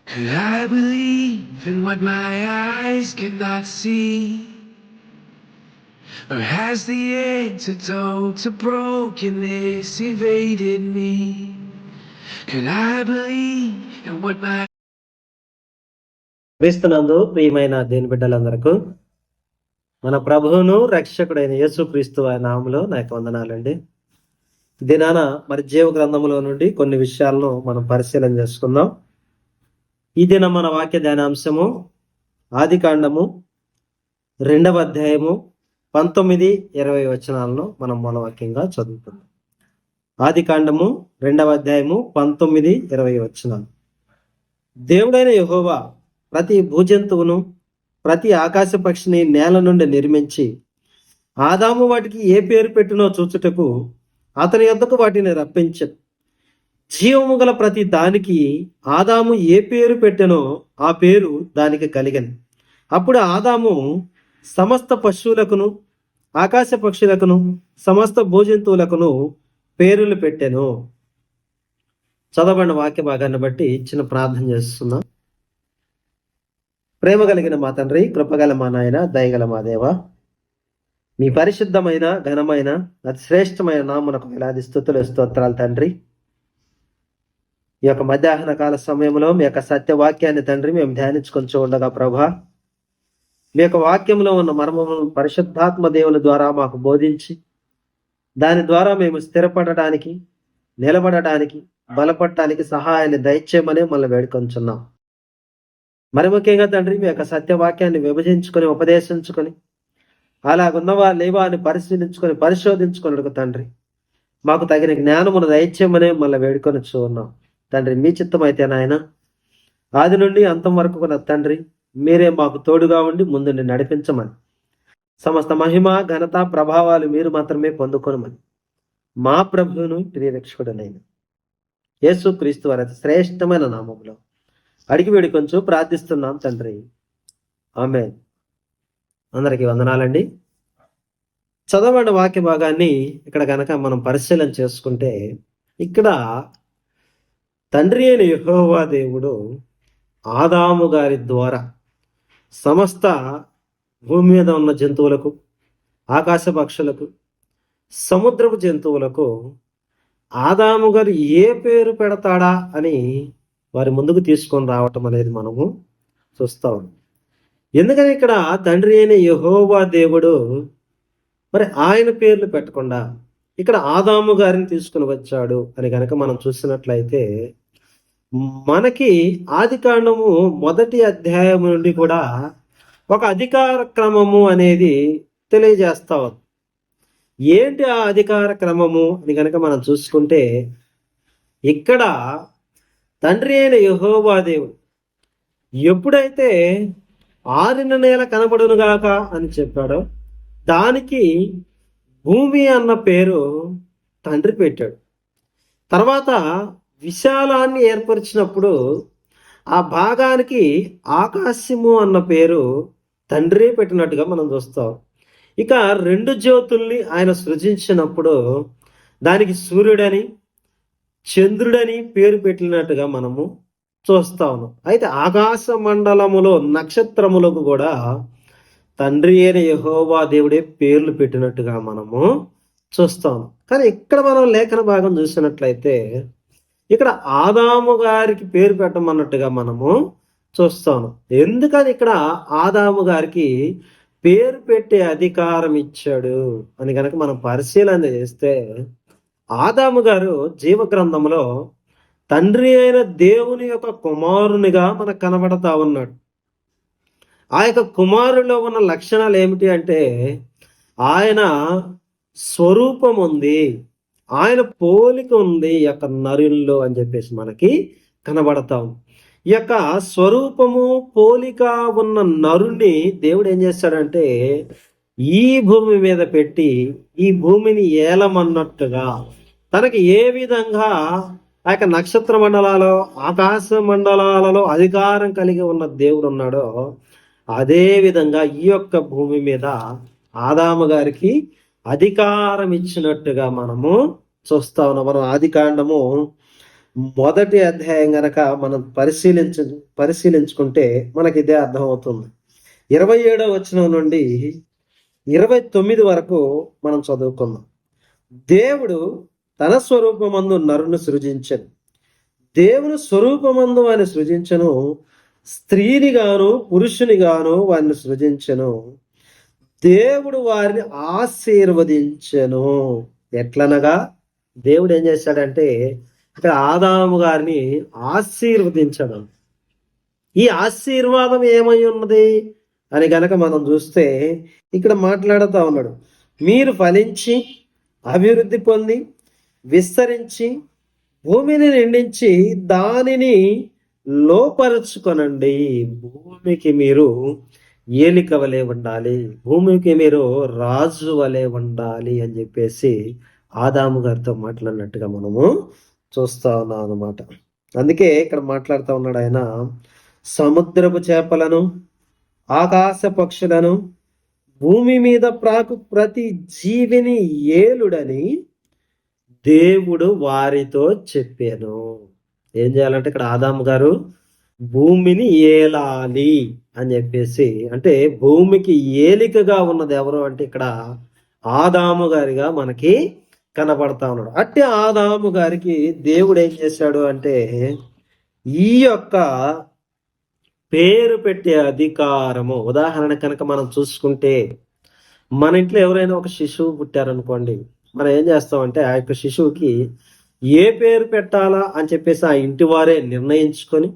Could I believe in what my eyes cannot see? Or has the antidote to brokenness evaded me? Could I believe in what my క్రీస్తునందు ప్రియమైన దేని బిడ్డలందరకు మన ప్రభువును రక్షకుడైన యేసుక్రీస్తు వారి నామములో నాకు వందనాలండి. దినాన మరి జీవ గ్రంథములో నుండి కొన్ని విషయాలను మనం పరిశీలన చేసుకుందాం. ఈ దిన మన వాక్య ధ్యానాంశము ఆదికాండము 2వ అధ్యాయము 19-20 వచనాలను మనం మూలవాక్యంగా చదువుకుందాం. ఆదికాండము 2వ అధ్యాయము 19-20 వచనాలు. దేవుడైన యెహోవా ప్రతి భూజంతువును ప్రతి ఆకాశ పక్షిని నేల నుండి నిర్మించి ఆదాము వాటికి ఏ పేరు పెట్టినో చూచుటకు అతని యొద్దకు వాటిని రప్పించాడు. జీవము గల ప్రతి దానికి ఆదాము ఏ పేరు పెట్టెనో ఆ పేరు దానికి కలిగను. అప్పుడు ఆదాము సమస్త పశువులకును ఆకాశ పక్షులకును సమస్త భూజంతువులకును పేర్లు పెట్టెను. చదవబడిన వాక్య భాగాన్ని బట్టి చిన్న ప్రార్థన చేస్తున్నాం. ప్రేమ కలిగిన మా తండ్రి, కృపగల మా నాయన, దయగల మా దేవ, మీ పరిశుద్ధమైన ఘనమైన అతి శ్రేష్టమైన నామమునకు వేలాది స్తుతులు స్తోత్రాలు తండ్రి. ఈ యొక్క మధ్యాహ్న కాల సమయంలో మీ యొక్క సత్యవాక్యాన్ని తండ్రి మేము ధ్యానించుకొని ఉండగా ప్రభా, మీ యొక్క వాక్యంలో ఉన్న మర్మములను పరిశుద్ధాత్మ దేవుని ద్వారా మాకు బోధించి దాని ద్వారా మేము స్థిరపడటానికి, నిలబడటానికి, బలపడటానికి సహాయాన్ని దయచేయమని మళ్ళీ వేడుకొంచున్నాం. మరి ముఖ్యంగా తండ్రి మీ యొక్క సత్యవాక్యాన్ని విభజించుకొని ఉపదేశించుకొని అలాగున్నవా లేవా అని పరిశోధించుకొని తండ్రి మాకు తగిన జ్ఞానమును దయచేయమని మళ్ళీ వేడుకొని ఉన్నాం తండ్రి. మీ చిత్తం అయితే నాయన ఆది నుండి అంతం వరకు కూడా తండ్రి మీరే మాకు తోడుగా ఉండి ముందుని నడిపించమని, సమస్త మహిమ ఘనత ప్రభావాలు మీరు మాత్రమే పొందుకొనమని మా ప్రభువును ప్రియరక్షకుడనైన యేసు క్రీస్తు వారి శ్రేష్టమైన నామములో అడిగి వేడుకొంచు ప్రార్థిస్తున్నాం తండ్రి, ఆమేన్. అందరికీ వందనాలండి. చదవబడిన వాక్య భాగాన్ని ఇక్కడ కనుక మనం పరిశీలన చేసుకుంటే, ఇక్కడ తండ్రి అయిన యెహోవా దేవుడు ఆదాము గారి ద్వారా సమస్త భూమి మీద ఉన్న జంతువులకు, ఆకాశ పక్షులకు, సముద్రపు జంతువులకు ఆదాము గారు ఏ పేరు పెడతాడా అని వారి ముందుకు తీసుకొని రావటం అనేది మనము చూస్తా ఉన్నాం. ఎందుకని ఇక్కడ తండ్రి అయిన యెహోవా దేవుడు మరి ఆయన పేర్లు పెట్టకుండా ఇక్కడ ఆదాము గారిని తీసుకుని వచ్చాడు అని కనుక మనం చూసినట్లయితే, మనకి ఆదికాండము 1వ అధ్యాయం నుండి కూడా ఒక అధికార క్రమము అనేది తెలియజేస్తా ఉంది. ఏంటి ఆ అధికార క్రమము అని కనుక మనం చూసుకుంటే, ఇక్కడ తండ్రి అయిన యెహోవా దేవుడు ఎప్పుడైతే ఆరిన నేల కనబడునుగాక అని చెప్పాడో దానికి భూమి అన్న పేరు తండ్రి పెట్టాడు. తర్వాత విశాలాన్ని ఏర్పరిచినప్పుడు ఆ భాగానికి ఆకాశము అన్న పేరు తండ్రి పెట్టినట్టుగా మనం చూస్తాం. ఇక 2 జ్యోతుల్ని ఆయన సృజించినప్పుడు దానికి సూర్యుడని చంద్రుడని పేరు పెట్టినట్టుగా మనము చూస్తా ఉన్నాం. అయితే ఆకాశ మండలములో నక్షత్రములకు కూడా తండ్రి అయిన యెహోవా దేవుడే పేర్లు పెట్టినట్టుగా మనము చూస్తాం. కానీ ఇక్కడ మనం లేఖన భాగం చూసినట్లయితే ఇక్కడ ఆదాము గారికి పేరు పెట్టమన్నట్టుగా మనము చూస్తాం. ఎందుకని ఇక్కడ ఆదాము గారికి పేరు పెట్టే అధికారం ఇచ్చాడు అని కనుక మనం పరిశీలన చేస్తే, ఆదాము గారు జీవ గ్రంథంలో తండ్రి అయిన దేవుని యొక్క కుమారునిగా మనకు కనబడతా ఉన్నాడు. ఆ యొక్క కుమారులో ఉన్న లక్షణాలు ఏమిటి అంటే, ఆయన స్వరూపం ఉంది, ఆయన పోలిక ఉంది ఈ యొక్క నరుల్లో అని చెప్పేసి మనకి కనబడతాం. ఈ యొక్క స్వరూపము పోలిక ఉన్న నరుణ్ణి దేవుడు ఏం చేస్తాడంటే ఈ భూమి మీద పెట్టి ఈ భూమిని ఏలమన్నట్టుగా తనకి ఏ విధంగా ఆ యొక్క నక్షత్ర మండలాలలో ఆకాశ మండలాలలో అధికారం కలిగి ఉన్న దేవుడు ఉన్నాడో అదే విధంగా ఈ యొక్క భూమి మీద ఆదాము గారికి అధికారం ఇచ్చినట్టుగా మనము చూస్తా ఉన్నాం. మనం ఆదికాండము మొదటి అధ్యాయం గనక మనం పరిశీలించుకుంటే మనకి ఇదే అర్థమవుతుంది. 27వ వచనం నుండి 29 వరకు మనం చదువుకుందాం. దేవుడు తన స్వరూపమందు నరుని సృజించెను. దేవుని స్వరూపమందు వారిని సృజించెను. స్త్రీని గాను పురుషుని గాను వారిని సృజించెను. దేవుడు వారిని ఆశీర్వదించెను. ఎట్లనగా దేవుడు ఏం చేశాడంటే ఇక్కడ ఆదాము గారిని ఆశీర్వదించడం. ఈ ఆశీర్వాదం ఏమై ఉన్నది అని గనక మనం చూస్తే ఇక్కడ మాట్లాడుతూ ఉన్నాడు, మీరు ఫలించి అభివృద్ధి పొంది విస్తరించి భూమిని నిండించి దానిని లోపరుచుకొనండి. భూమికి మీరు ఏలిక వలె ఉండాలి, భూమికి మీరు రాజు వలె ఉండాలి అని చెప్పేసి ఆదాము గారితో మాట్లాడినట్టుగా మనము చూస్తా ఉన్నాం అన్నమాట. అందుకే ఇక్కడ మాట్లాడుతూ ఉన్నాడు ఆయన, సముద్రపు చేపలను ఆకాశ పక్షులను భూమి మీద ప్రాకు ప్రతి జీవిని ఏలుడని దేవుడు వారితో చెప్పాను. ఏం చేయాలంటే ఇక్కడ ఆదాము గారు భూమిని ఏలాలి అని చెప్పేసి, అంటే భూమికి ఏలికగా ఉన్నది ఎవరు అంటే ఇక్కడ ఆదాము గారిగా మనకి కనబడతా ఉన్నాడు. అట్టి ఆదాము గారికి దేవుడు ఏం చేశాడు అంటే ఈ యొక్క పేరు పెట్టే అధికారము. ఉదాహరణ కనుక మనం చూసుకుంటే మన ఇంట్లో ఎవరైనా ఒక శిశువు పుట్టారనుకోండి, మనం ఏం చేస్తామంటే ఆ యొక్క శిశువుకి ఏ పేరు పెట్టాలా అని చెప్పేసి ఆ ఇంటి వారే నిర్ణయించుకొని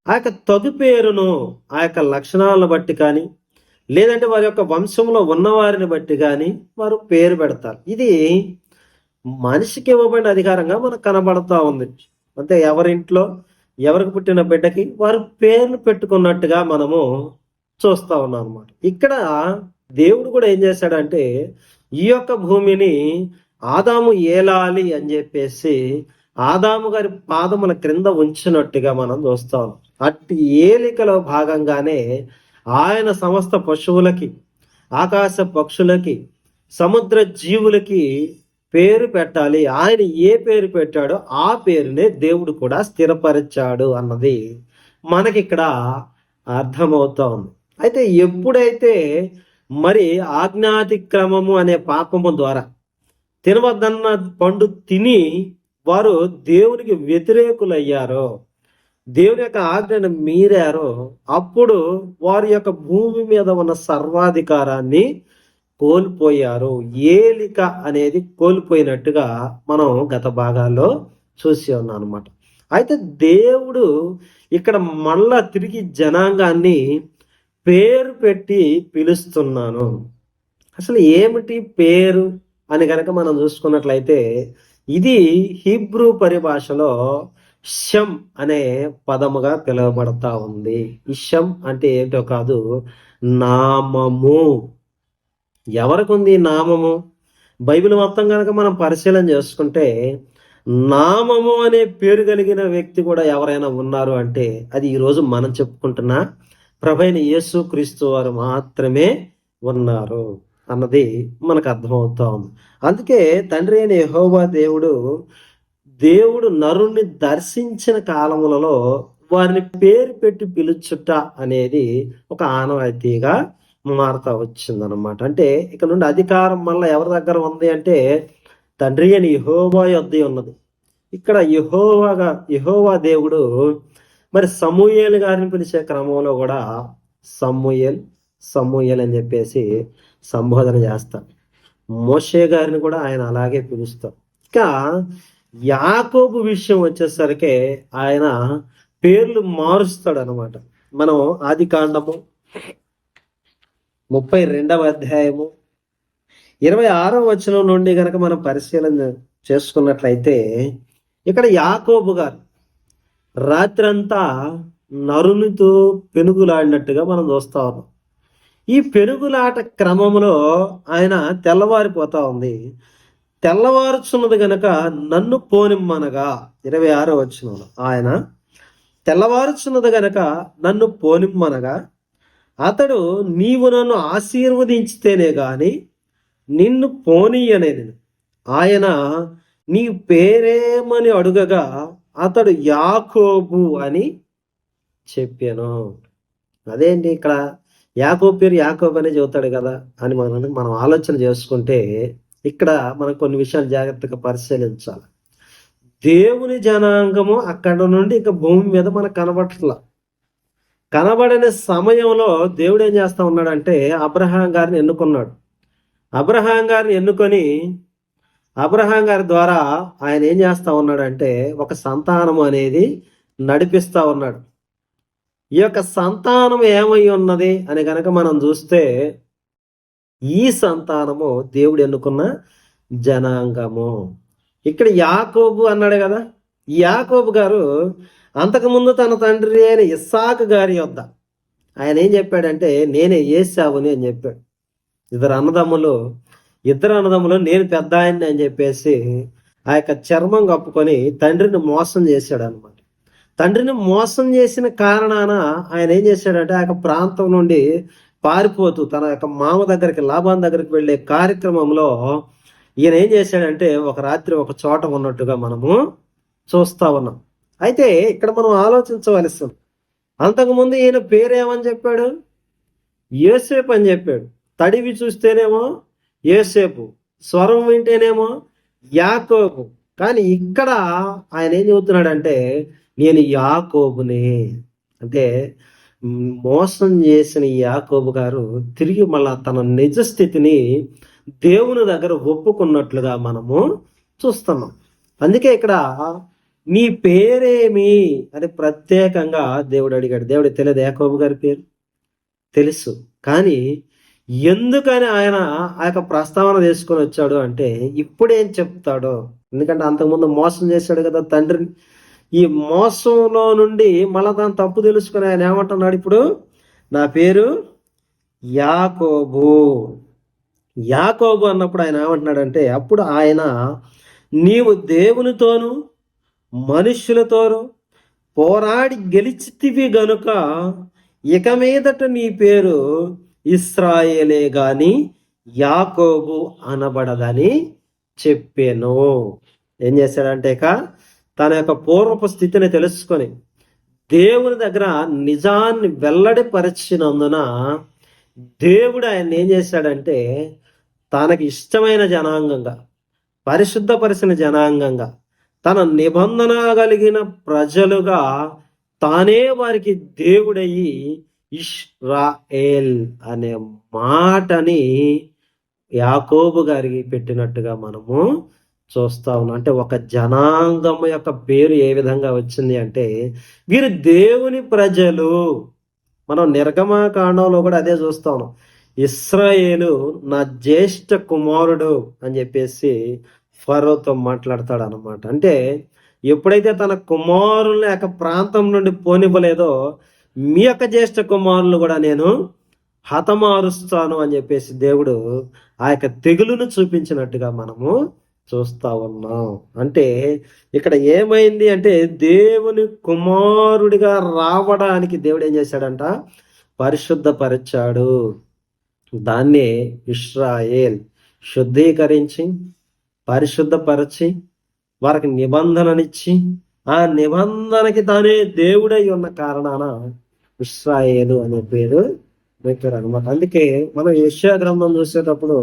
ఆ యొక్క తగు పేరును ఆ యొక్క లక్షణాలను బట్టి కానీ లేదంటే వారి యొక్క వంశంలో ఉన్నవారిని బట్టి కానీ వారు పేరు పెడతారు. ఇది మనిషికి ఇవ్వబడిన అధికారంగా మనకు కనబడతా ఉంది. అంటే ఎవరింట్లో ఎవరికి పుట్టిన బిడ్డకి వారు పేర్లు పెట్టుకున్నట్టుగా మనము చూస్తా ఉన్నాం అన్నమాట. ఇక్కడ దేవుడు కూడా ఏం చేశాడంటే ఈ యొక్క భూమిని ఆదాము ఏలాలి అని చెప్పేసి ఆదాము గారి పాదముల క్రింద ఉంచినట్టుగా మనం చూస్తాం. అట్టి ఏలికలో భాగంగానే ఆయన సమస్త పశువులకి, ఆకాశ పక్షులకి, సముద్ర జీవులకి పేరు పెట్టాలి. ఆయన ఏ పేరు పెట్టాడో ఆ పేరునే దేవుడు కూడా స్థిరపరిచాడు అన్నది మనకి ఇక్కడ అర్థమవుతా ఉంది. అయితే ఎప్పుడైతే మరి ఆజ్ఞాతిక్రమము అనే పాపము ద్వారా తినవద్దన్న పండు తిని వారు దేవునికి వ్యతిరేకులయ్యారో, దేవుని యొక్క ఆజ్ఞను మీరారో, అప్పుడు వారి యొక్క భూమి మీద ఉన్న సర్వాధికారాన్ని కోల్పోయారు. ఏలిక అనేది కోల్పోయినట్టుగా మనం గత భాగాల్లో చూసి ఉన్నాం అనమాట. అయితే దేవుడు ఇక్కడ మళ్ళా తిరిగి జనాంగాన్ని పేరు పెట్టి పిలుస్తున్నాను. అసలు ఏమిటి పేరు అని కనుక మనం చూసుకున్నట్లయితే ఇది హీబ్రూ పరిభాషలో షం అనే పదముగా పిలువబడతా ఉంది. ఈ షం అంటే ఏంటో కాదు, నామము. ఎవరికి ఉంది నామము? బైబిల్ మొత్తం కనుక మనం పరిశీలన చేసుకుంటే నామము అనే పేరు కలిగిన వ్యక్తి కూడా ఎవరైనా ఉన్నారు అంటే అది ఈరోజు మనం చెప్పుకుంటున్న ప్రభువైన యేసు క్రీస్తు వారు మాత్రమే ఉన్నారు అన్నది మనకు అర్థమవుతా ఉంది. అందుకే తండ్రి అయిన యెహోవా దేవుడు నరుణ్ణి దర్శించిన కాలములలో వారిని పేరు పెట్టి పిలుచుట అనేది ఒక ఆనవాయితీగా మారుతా వచ్చిందనమాట. అంటే ఇక నుండి అధికారం మళ్ళీ ఎవరి దగ్గర ఉంది అంటే తండ్రి అని యెహోవా యొద్ద ఉన్నది. ఇక్కడ యెహోవా దేవుడు మరి సమూయేలు గారిని పిలిచే క్రమంలో కూడా సమూయేల్ అని చెప్పేసి సంబోధన చేస్తాడు. మోషే గారిని కూడా ఆయన అలాగే పిలుస్తాడు. ఇంకా యాకోబు విషయం వచ్చేసరికి ఆయన పేర్లు మారుస్తాడు అనమాట. మనం ఆది కాండము 32వ అధ్యాయము 26వ వచనం నుండి గనక మనం పరిశీలన చేసుకున్నట్లయితే ఇక్కడ యాకోబు గారు రాత్రంతా నరునితో పెనుగులాడినట్టుగా మనం చూస్తా ఉన్నాం. ఈ పెనుగులాట క్రమంలో ఆయన తెల్లవారిపోతా ఉంది. తెల్లవారుచున్నది గనక నన్ను పోనిమ్మనగా 26వ వచనంలో ఆయన తెల్లవారుచున్నది గనక నన్ను పోనిమ్మనగా అతడు నీవు నన్ను ఆశీర్వదించితేనే గాని నిన్ను పోనీయనేది. ఆయన నీ పేరేమని అడుగగా అతడు యాకోబు అని చెప్పాను. అదేంటి ఇక్కడ యాకోబు పేరు యాకోబు అనే చెబుతాడు కదా అని మనం ఆలోచన చేసుకుంటే ఇక్కడ మనం కొన్ని విషయాలు జాగ్రత్తగా పరిశీలించాలి. దేవుని జనాంగము అక్కడ నుండి ఇక భూమి మీద మనకు కనబడట్లా. కనబడని సమయంలో దేవుడు ఏం చేస్తా ఉన్నాడంటే అబ్రహాం గారిని ఎన్నుకున్నాడు. అబ్రహాం గారిని ఎన్నుకొని అబ్రహాం గారి ద్వారా ఆయన ఏం చేస్తా ఉన్నాడంటే ఒక సంతానము అనేది నడిపిస్తా ఉన్నాడు. ఈ యొక్క సంతానం ఏమై ఉన్నది అని కనుక మనం చూస్తే ఈ సంతానము దేవుడు ఎన్నుకున్న జనాంగము. ఇక్కడ యాకోబు అన్నాడు కదా, ఈ యాకోబు గారు అంతకుముందు తన తండ్రి అయిన ఇస్సాకు గారి యొద్ద ఆయన ఏం చెప్పాడంటే నేనే ఏశావుని అని చెప్పాడు. ఇద్దరు అన్నదమ్ములు నేను పెద్ద ఆయన్ని అని చెప్పేసి ఆ యొక్క చర్మం కప్పుకొని తండ్రిని మోసం చేశాడు అనమాట. తండ్రిని మోసం చేసిన కారణాన ఆయన ఏం చేశాడంటే ఆ యొక్క ప్రాంతం నుండి పారిపోతూ తన యొక్క మామ దగ్గరికి లాబాన్ దగ్గరికి వెళ్ళే కార్యక్రమంలో ఈయన ఏం చేశాడంటే ఒక రాత్రి ఒక చోట ఉన్నట్టుగా మనము చూస్తా ఉన్నాం. అయితే ఇక్కడ మనం ఆలోచించవలసి ఉంది. అంతకుముందు ఈయన పేరేమని చెప్పాడు? యోసేపు అని చెప్పాడు. తడివి చూస్తేనేమో యోసేపు, స్వరం వింటేనేమో యాకోబు. కానీ ఇక్కడ ఆయన ఏం చెబుతున్నాడంటే నేను యాకోబునే. అంటే మోసం చేసిన ఈ యాకోబు గారు తిరిగి మళ్ళా తన నిజ స్థితిని దేవుని దగ్గర ఒప్పుకున్నట్లుగా మనము చూస్తున్నాం. అందుకే ఇక్కడ నీ పేరేమి అని ప్రత్యేకంగా దేవుడు అడిగాడు. దేవుడు తెలియదు యాకోబు గారి పేరు, తెలుసు. కానీ ఎందుకని ఆయన ఆ యొక్క ప్రస్తావన తీసుకొని వచ్చాడు అంటే ఇప్పుడేం చెప్తాడో. ఎందుకంటే అంతకుముందు మోసం చేశాడు కదా తండ్రిని. ఈ మోసంలో నుండి మళ్ళా దాని తప్పు తెలుసుకుని ఆయన ఏమంటున్నాడు? ఇప్పుడు నా పేరు యాకోబు. యాకోబు అన్నప్పుడు ఆయన ఏమంటున్నాడంటే అప్పుడు ఆయన నీవు దేవునితోనూ మనుష్యులతోనూ పోరాడి గెలిచితివి గనుక ఇక మీదట నీ పేరు ఇశ్రాయేలే గాని యాకోబు అనబడదని చెప్పాను. ఏం చేశాడంటే ఇక తన యొక్క పూర్వపు స్థితిని తెలుసుకొని దేవుని దగ్గర నిజాన్ని వెల్లడిపరిచినందున దేవుడు ఆయన ఏం చేశాడంటే తనకి ఇష్టమైన జనాంగంగా, పరిశుద్ధపరిచిన జనాంగంగా, తన నిబంధన కలిగిన ప్రజలుగా తానే వారికి దేవుడయ్యి ఇశ్రాయేల్ అనే మాటని యాకోబు గారికి పెట్టినట్టుగా మనము చూస్తా ఉన్నాం. అంటే ఒక జనాంగము యొక్క పేరు ఏ విధంగా వచ్చింది అంటే వీరు దేవుని ప్రజలు. మనం నిర్గమకాండంలో కూడా అదే చూస్తా ఉన్నాం. ఇశ్రాయేలు నా జ్యేష్ఠ కుమారుడు అని చెప్పేసి ఫరోతో మాట్లాడతాడు అనమాట. అంటే ఎప్పుడైతే తన కుమారుల్ని యొక్క ప్రాంతం నుండి పోనివ్వలేదో మీ యొక్క జ్యేష్ఠ కుమారులు కూడా నేను హతమారుస్తాను అని చెప్పేసి దేవుడు ఆ యొక్క తెగులును చూపించినట్టుగా మనము చూస్తా ఉన్నాం. అంటే ఇక్కడ ఏమైంది అంటే దేవుని కుమారుడిగా రావడానికి దేవుడు ఏం చేశాడంట? పరిశుద్ధపరిచాడు. దాన్నే ఇశ్రాయేల్ శుద్ధీకరించి పరిశుద్ధపరిచి వారికి నిబంధననిచ్చి ఆ నిబంధనకి తానే దేవుడై ఉన్న కారణాన ఇశ్రాయేలు అనే పేరు పెట్టారు అనమాట. అందుకే మనం యెషయా గ్రంథం చూసేటప్పుడు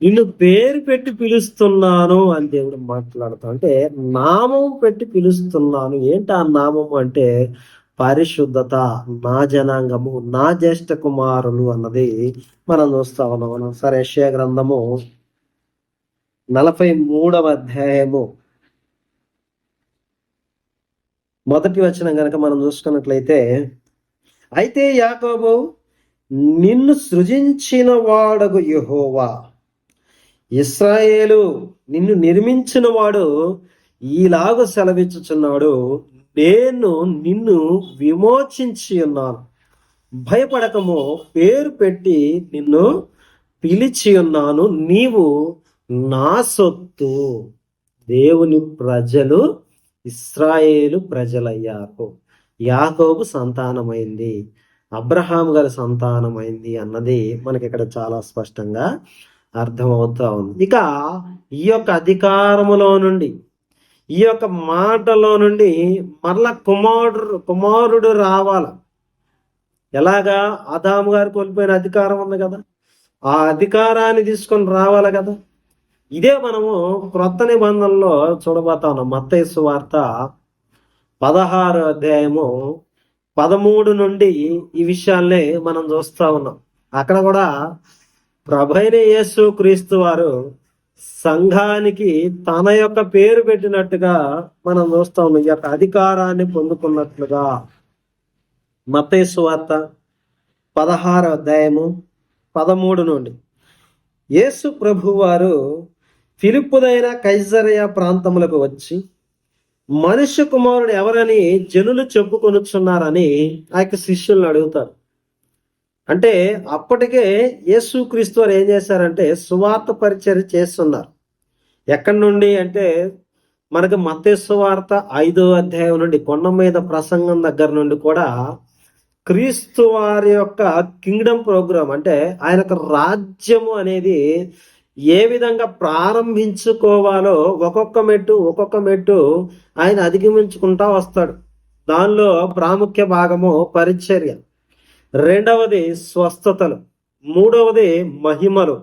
నిన్ను పేరు పెట్టి పిలుస్తున్నాను అని దేవుడు మాట్లాడుతాం. అంటే నామం పెట్టి పిలుస్తున్నాను. ఏంటి ఆ నామము అంటే పరిశుద్ధత, నా జనాంగము, నా జ్యేష్ఠ కుమారులు అన్నది మనం చూస్తా ఉన్నాం. మనం సరే యెషయా గ్రంథము 43వ అధ్యాయము 1వ వచనం కనుక మనం చూసుకున్నట్లయితే అయితే యాకోబు నిన్ను సృజించిన వాడగు యెహోవా, ఇశ్రాయేలు నిన్ను నిర్మించిన వాడు ఈలాగు సెలవిచ్చుచున్నాడు, నేను నిన్ను విమోచించి ఉన్నాను, భయపడకము, పేరు పెట్టి నిన్ను పిలిచి ఉన్నాను, నీవు నా సొత్తు. దేవుని ప్రజలు ఇశ్రాయేలు ప్రజలయ్యారు. యాకోబు సంతానమైంది, అబ్రహాం గారి సంతానమైంది అన్నది మనకి ఇక్కడ చాలా స్పష్టంగా అర్థమవుతా ఉంది. ఇక ఈ యొక్క అధికారములో నుండి, ఈ యొక్క మాటలో నుండి మరలా కుమారుడు రావాల. ఎలాగా? ఆదాము గారు కోల్పోయిన అధికారం ఉంది కదా, ఆ అధికారాన్ని తీసుకొని రావాలి కదా. ఇదే మనము క్రొత్త నిబంధనలో చూడబోతా ఉన్నాం. మత్తయి సువార్త 16వ అధ్యాయము 13 నుండి ఈ విషయాల్ని మనం చూస్తా ఉన్నాం. అక్కడ కూడా ప్రభువైన యేసు క్రీస్తు వారు సంఘానికి తన యొక్క పేరు పెట్టినట్టుగా మనం చూస్తా ఉన్నాం. ఈ యొక్క అధికారాన్ని పొందుకున్నట్లుగా మత్తయి సువార్త 16వ అధ్యాయము 13 నుండి. యేసు ప్రభు వారు ఫిలిప్పుదైన కైసరయ ప్రాంతములకు వచ్చి, మనుష్య కుమారుడు ఎవరని జనులు చెప్పుకొనుచున్నారని ఆ యొక్క శిష్యులను అడుగుతారు. అంటే అప్పటికే యేసు క్రీస్తు వారు ఏం చేశారంటే సువార్త పరిచర్య చేస్తున్నారు. ఎక్కడి నుండి అంటే మనకి మత్తయి సువార్త 5వ అధ్యాయం నుండి కొండ మీద ప్రసంగం దగ్గర నుండి కూడా క్రీస్తు వారి యొక్క కింగ్డమ్ ప్రోగ్రామ్, అంటే ఆయన యొక్క రాజ్యము అనేది ఏ విధంగా ప్రారంభించుకోవాలో ఒక్కొక్క మెట్టు ఆయన అధిగమించుకుంటా వస్తాడు. దానిలో ప్రాముఖ్య భాగము పరిచర్య, రెండవది స్వస్థతలు, మూడవది మహిమలు.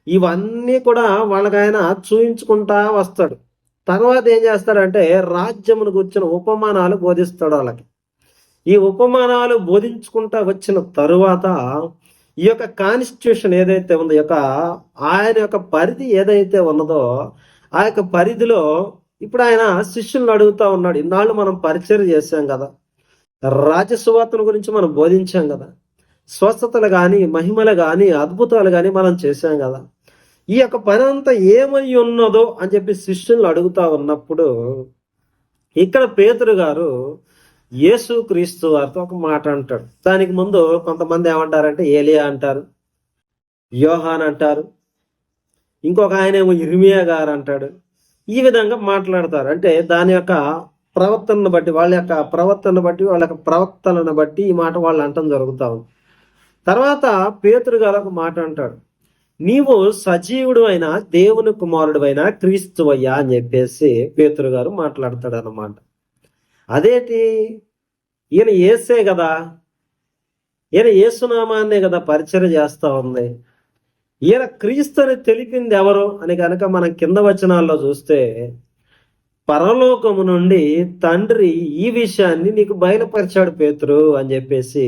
ఇవన్నీ కూడా వాళ్ళకి ఆయన చూయించుకుంటా వస్తాడు. తర్వాత ఏం చేస్తాడంటే రాజ్యమును గుర్చిన ఉపమానాలు బోధిస్తాడు వాళ్ళకి. ఈ ఉపమానాలు బోధించుకుంటా వచ్చిన తరువాత ఈ యొక్క కాన్స్టిట్యూషన్ ఏదైతే ఉందో, ఆయన యొక్క పరిధి ఏదైతే ఉన్నదో ఆ యొక్క పరిధిలో ఇప్పుడు ఆయన శిష్యులను అడుగుతా ఉన్నాడు. ఇన్నాళ్ళు మనం పరిచయం చేశాం కదా, రాజసువార్తను గురించి మనం బోధించాం కదా, స్వస్థతలు కానీ మహిమలు కానీ అద్భుతాలు కానీ మనం చేశాం కదా, ఈ యొక్క పని అంతా ఏమై ఉన్నదో అని చెప్పి శిష్యులను అడుగుతా ఉన్నప్పుడు ఇక్కడ పేతురు గారు యేసు క్రీస్తు వారితో ఒక మాట అంటాడు. దానికి ముందు కొంతమంది ఏమంటారంటే ఏలియా అంటారు, యోహాన్ అంటారు, ఇంకొక ఆయన ఏమో ఇర్మియా గారు అంటాడు. ఈ విధంగా మాట్లాడతారు. అంటే దాని యొక్క ప్రవర్తనను బట్టి, వాళ్ళ యొక్క ప్రవక్తలను బట్టి ఈ మాట వాళ్ళు అంటం జరుగుతా ఉంది. తర్వాత పేతురు గారు ఒక మాట అంటాడు, నీవు సజీవుడు అయిన దేవుని కుమారుడు అయిన క్రీస్తువయ్యా అని చెప్పేసి పేతురు గారు మాట్లాడతాడు అన్నమాట. అదేంటి, ఈయన యేసే కదా, ఈయన యేసునామాన్నే కదా పరిచయం చేస్తా ఉంది, ఈయన క్రీస్తుని తెలిపింది ఎవరు అని కనుక మనం కింద వచనాల్లో చూస్తే, పరలోకము నుండి తండ్రి ఈ విషయాన్ని నీకు బయలుపరిచాడు పేతురు అని చెప్పేసి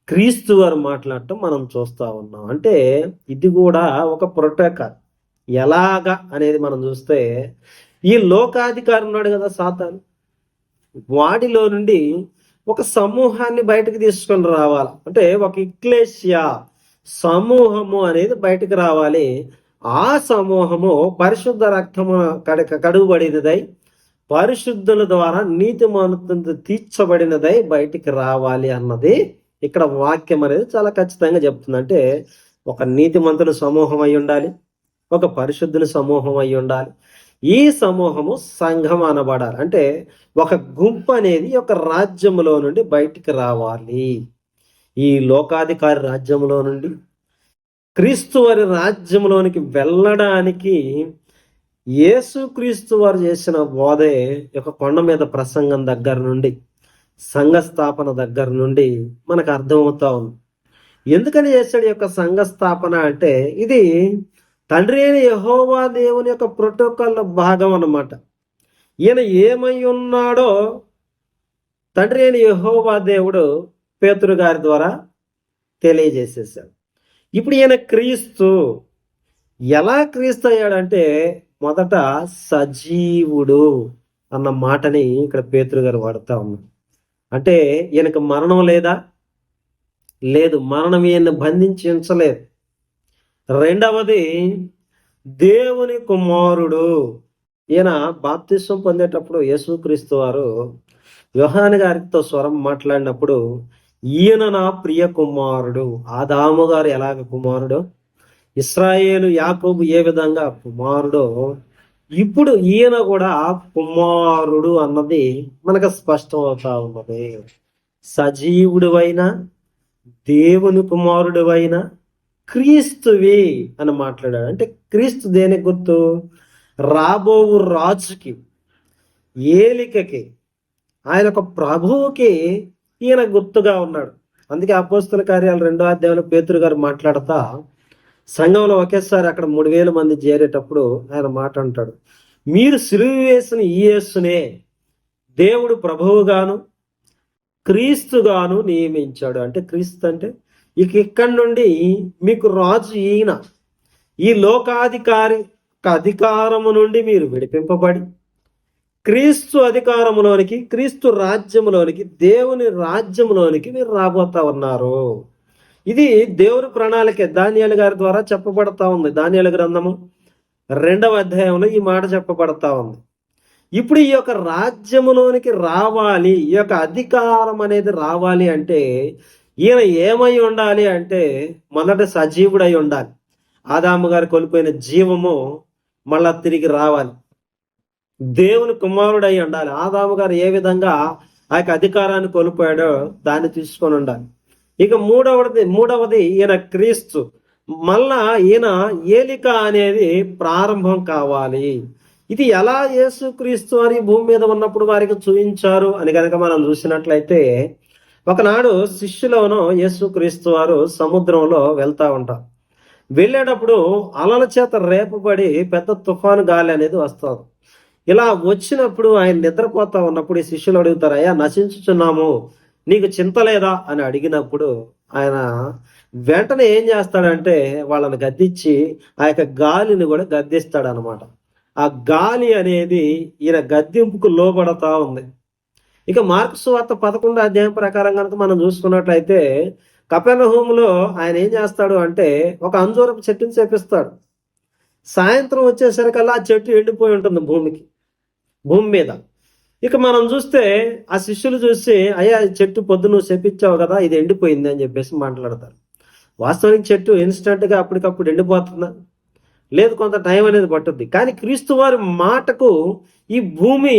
క్రీస్తు వారు మాట్లాడటం మనం చూస్తా ఉన్నాం. అంటే ఇది కూడా ఒక ప్రోటోకాల్. ఎలాగా అనేది మనం చూస్తే, ఈ లోకాధికారి ఉన్నాడు కదా సాతాను, వాడిలో నుండి ఒక సమూహాన్ని బయటకు తీసుకొని రావాలి. అంటే ఒక ఎక్లేసియా సమూహము అనేది బయటకు రావాలి. ఆ సమూహము పరిశుద్ధ రక్తము కడుగుబడినదై పరిశుద్ధుల ద్వారా నీతిమంతులతో తీర్చబడినదై బయటికి రావాలి అన్నది ఇక్కడ వాక్యం అనేది చాలా ఖచ్చితంగా చెప్తుంది. అంటే ఒక నీతిమంతుల సమూహం అయి ఉండాలి, ఒక పరిశుద్ధుల సమూహం అయి ఉండాలి. ఈ సమూహము సంఘం అనబడాలి. అంటే ఒక గుంపు అనేది ఒక రాజ్యములో నుండి బయటికి రావాలి. ఈ లోకాధికారి రాజ్యంలో నుండి క్రీస్తు వారి రాజ్యంలోనికి వెళ్ళడానికి యేసు క్రీస్తు వారు చేసిన బోధే ఒక కొండ మీద ప్రసంగం దగ్గర నుండి, సంఘ స్థాపన దగ్గర నుండి మనకు అర్థమవుతా ఉంది. ఎందుకని చేశాడు యొక్క సంఘ స్థాపన అంటే, ఇది తండ్రి అయిన యెహోవా దేవుని యొక్క ప్రోటోకాల్లో భాగం అన్నమాట. ఈయన ఏమై ఉన్నాడో తండ్రి అయిన యెహోవా దేవుడు పేతురు గారి ద్వారా తెలియజేసేసాడు. ఇప్పుడు ఈయన క్రీస్తు. ఎలా క్రీస్తు అయ్యాడంటే, మొదట సజీవుడు అన్న మాటని ఇక్కడ పేతురు గారు వాడుతా ఉన్నాడు. అంటే ఈయనకు మరణం లేదా? లేదు, మరణం ఈయన్ని బంధించి ఉంచలేదు. రెండవది దేవుని కుమారుడు. ఈయన బాప్తిస్వం పొందేటప్పుడు యేసుక్రీస్తు వారు యోహాను గారితో స్వరం మాట్లాడినప్పుడు, ఈయన నా ప్రియ కుమారుడు. ఆదాము గారు ఎలాగ కుమారుడు, ఇశ్రాయేలు యాకోబు ఏ విధంగా కుమారుడో, ఇప్పుడు ఈయన కూడా కుమారుడు అన్నది మనకు స్పష్టం అవుతా ఉన్నది. సజీవుడు అయినా దేవుని కుమారుడు అయినా క్రీస్తువి అని మాట్లాడాడు. అంటే క్రీస్తు దేనికి గుర్తు? రాబోవు రాజుకి, ఏలికకి, ఆయన ఒక ప్రభువుకి ఈయన గుర్తుగా ఉన్నాడు. అందుకే అపోస్తల కార్యాలు 2వ అధ్యాయంలో పేతురు గారు మాట్లాడుతా, సంఘంలో ఒకేసారి అక్కడ 3000 మంది చేరేటప్పుడు ఆయన మాట అంటాడు, మీరు సిలువ వేసిన ఈ యేసునే దేవుడు ప్రభువుగాను క్రీస్తుగాను నియమించాడు. అంటే క్రీస్తు అంటే ఇక్కడి నుండి మీకు రాజు ఈయన, ఈ లోకాధికారి అధికారము నుండి మీరు విడిపింపబడి క్రీస్తు అధికారములోనికి, క్రీస్తు రాజ్యములోనికి, దేవుని రాజ్యములోనికి మీరు రాబోతా ఉన్నారు. ఇది దేవుని ప్రణాళిక దానియేలు గారి ద్వారా చెప్పబడతా ఉంది. దానియేలు గ్రంథము 2వ అధ్యాయంలో ఈ మాట చెప్పబడతా ఉంది. ఇప్పుడు ఈ యొక్క రాజ్యములోనికి రావాలి, ఈ యొక్క అధికారం అనేది రావాలి అంటే ఈయన ఏమై ఉండాలి అంటే మొదట సజీవుడై ఉండాలి. ఆదాము గారు కోల్పోయిన జీవము మళ్ళా తిరిగి రావాలి. దేవుని కుమారుడై ఉండాలి. ఆదాము గారు ఏ విధంగా ఆ యొక్క అధికారాన్ని కోల్పోయాడో దాన్ని తీసుకొని ఉండాలి. ఇక మూడవది ఈయన క్రీస్తు. మళ్ళా ఈయన ఏలిక అనేది ప్రారంభం కావాలి. ఇది ఎలా యేసుక్రీస్తు అని భూమి మీద ఉన్నప్పుడు వారికి చూపించారు అని కనుక మనం చూసినట్లయితే, ఒకనాడు శిష్యులను యేసుక్రీస్తు వారు సముద్రంలో వెళ్తా ఉంటారు. వెళ్ళేటప్పుడు అలల చేత రేపబడి పెద్ద తుఫాను గాలి అనేది వస్తుంది. ఇలా వచ్చినప్పుడు ఆయన నిద్రపోతా ఉన్నప్పుడు ఈ శిష్యులు అడుగుతారు, అయ్యా నశించుచున్నాము, నీకు చింత లేదా అని అడిగినప్పుడు ఆయన వెంటనే ఏం చేస్తాడంటే వాళ్ళని గద్దించి ఆ యొక్క గాలిని కూడా గద్దిస్తాడు అనమాట. ఆ గాలి అనేది ఈయన గద్దింపుకు లోబడతా ఉంది. ఇక మార్కు సువార్త 11వ అధ్యాయం ప్రకారం కనుక మనం చూసుకున్నట్లయితే, కపెర్నహూములో ఆయన ఏం చేస్తాడు అంటే ఒక అంజూరపు చెట్టుని చేపిస్తాడు. సాయంత్రం వచ్చేసరికల్లా ఆ చెట్టు ఎండిపోయి ఉంటుంది భూమి మీద. ఇక మనం చూస్తే ఆ శిష్యులు చూసి, అయ్యా చెట్టు పొద్దు నువ్వు చెప్పించావు కదా, ఇది ఎండిపోయింది అని చెప్పేసి మాట్లాడతారు. వాస్తవానికి చెట్టు ఇన్స్టెంట్గా అప్పటికప్పుడు ఎండిపోతుందా? లేదు, కొంత టైం అనేది పట్టుద్ది. కానీ క్రీస్తు వారి మాటకు ఈ భూమి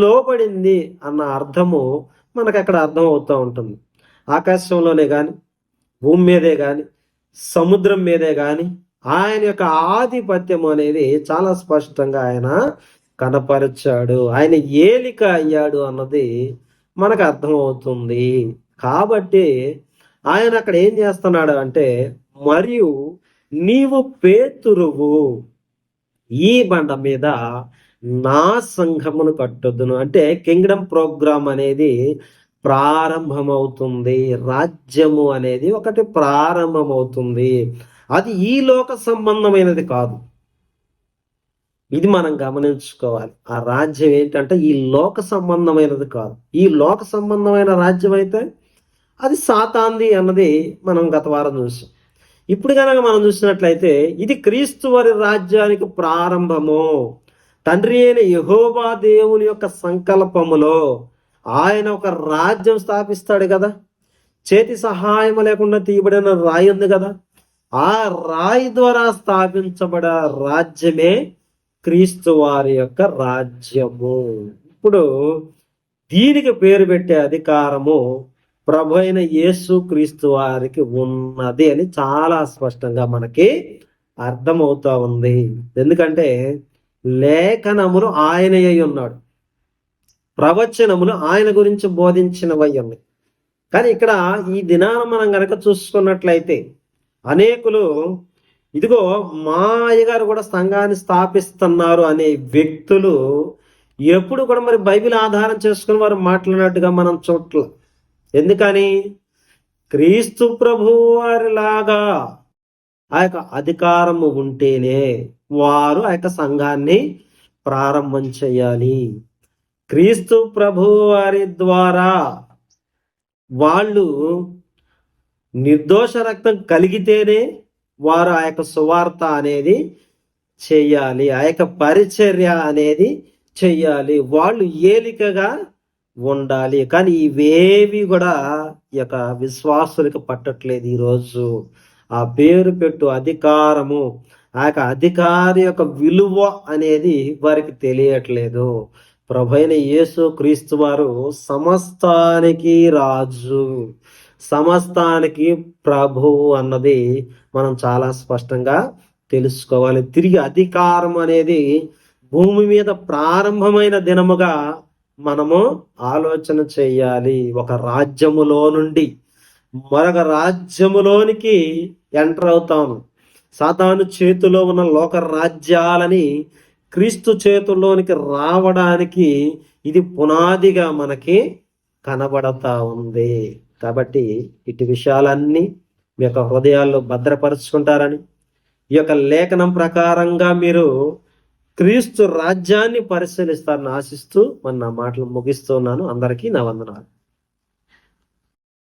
లోబడింది అన్న అర్థము మనకు అక్కడ అర్థం అవుతూ ఉంటుంది. ఆకాశంలోనే కానీ, భూమి మీదే కానీ, సముద్రం మీదే కానీ ఆయన యొక్క ఆధిపత్యం అనేది చాలా స్పష్టంగా ఆయన కనపరిచాడు. ఆయన ఏలిక అయ్యాడు అన్నది మనకు అర్థమవుతుంది. కాబట్టి ఆయన అక్కడ ఏం చేస్తున్నాడు అంటే, మరియు నీవు పేతురువు, ఈ బండ మీద నా సంఘమును కట్టుదును. అంటే కింగ్డమ్ ప్రోగ్రామ్ అనేది ప్రారంభమవుతుంది. రాజ్యము అనేది ఒకటి ప్రారంభమవుతుంది. అది ఈ లోక సంబంధమైనది కాదు. ఇది మనం గమనించుకోవాలి. ఆ రాజ్యం ఏంటంటే ఈ లోక సంబంధమైనది కాదు. ఈ లోక సంబంధమైన రాజ్యం అయితే అది సాతాంది అన్నది మనం గత వారం చూసాం. ఇప్పుడు కనుక మనం చూసినట్లయితే ఇది క్రీస్తు వారి రాజ్యానికి ప్రారంభము. తండ్రి అయిన యెహోవా దేవుని యొక్క సంకల్పములో ఆయన ఒక రాజ్యం స్థాపిస్తాడు కదా. చేతి సహాయం లేకుండా తీయబడిన రాయి ఉంది కదా, ఆ రాయి ద్వారా స్థాపించబడే రాజ్యమే క్రీస్తు వారి యొక్క రాజ్యము. ఇప్పుడు దీనికి పేరు పెట్టే అధికారము ప్రభు అయిన యేసు క్రీస్తు వారికి ఉన్నది అని చాలా స్పష్టంగా మనకి అర్థమవుతా ఉంది. ఎందుకంటే లేఖనములు ఆయన అయి ఉన్నాడు, ప్రవచనములు ఆయన గురించి బోధించినవై ఉన్నాయి. కానీ ఇక్కడ ఈ దినాన మనం గనక చూసుకున్నట్లయితే అనేకులు ఇదిగో మా అయ్యగారు కూడా సంఘాన్ని స్థాపిస్తున్నారు అనే వ్యక్తులు ఎప్పుడు కూడా మరి బైబిల్ ఆధారం చేసుకుని వారు మాట్లాడినట్టుగా మనం చూడట్ల. ఎందుకని? క్రీస్తు ప్రభు వారిలాగా ఆ యొక్క అధికారము ఉంటేనే వారు ఆ యొక్క సంఘాన్ని ప్రారంభం చేయాలి. క్రీస్తు ప్రభు వారి ద్వారా వాళ్ళు నిర్దోష రక్తం కలిగితేనే వారు ఆ యొక్క సువార్త అనేది చెయ్యాలి, ఆ యొక్క పరిచర్య అనేది చెయ్యాలి, వాళ్ళు ఏలికగా ఉండాలి. కానీ ఇవేవి కూడా ఈ యొక్క విశ్వాసులకు పట్టట్లేదు. ఈరోజు ఆ పేరు పెట్టు అధికారము, ఆ యొక్క అధికారి యొక్క విలువ అనేది వారికి తెలియట్లేదు. ప్రభువైన యేసు క్రీస్తు వారు సమస్తానికి రాజు, సమస్తానికి ప్రభువు అన్నది మనం చాలా స్పష్టంగా తెలుసుకోవాలి. తిరిగి అధికారం అనేది భూమి మీద ప్రారంభమైన దినముగా మనము ఆలోచన చేయాలి. ఒక రాజ్యములో నుండి మరొక రాజ్యములోనికి ఎంటర్ అవుతాము. సాతాను చేతిలో ఉన్న లోక రాజ్యాలని క్రీస్తు చేతుల్లోనికి రావడానికి ఇది పునాదిగా మనకి కనబడతా ఉంది. కాబట్టి ఇటు విషయాలన్నీ మీ యొక్క హృదయాల్లో భద్రపరుచుకుంటారని, ఈ యొక్క లేఖనం ప్రకారంగా మీరు క్రీస్తు రాజ్యాన్ని పరిశీలిస్తారని ఆశిస్తూ నా మాటలు ముగిస్తున్నాను. అందరికీ నా వందనాలు.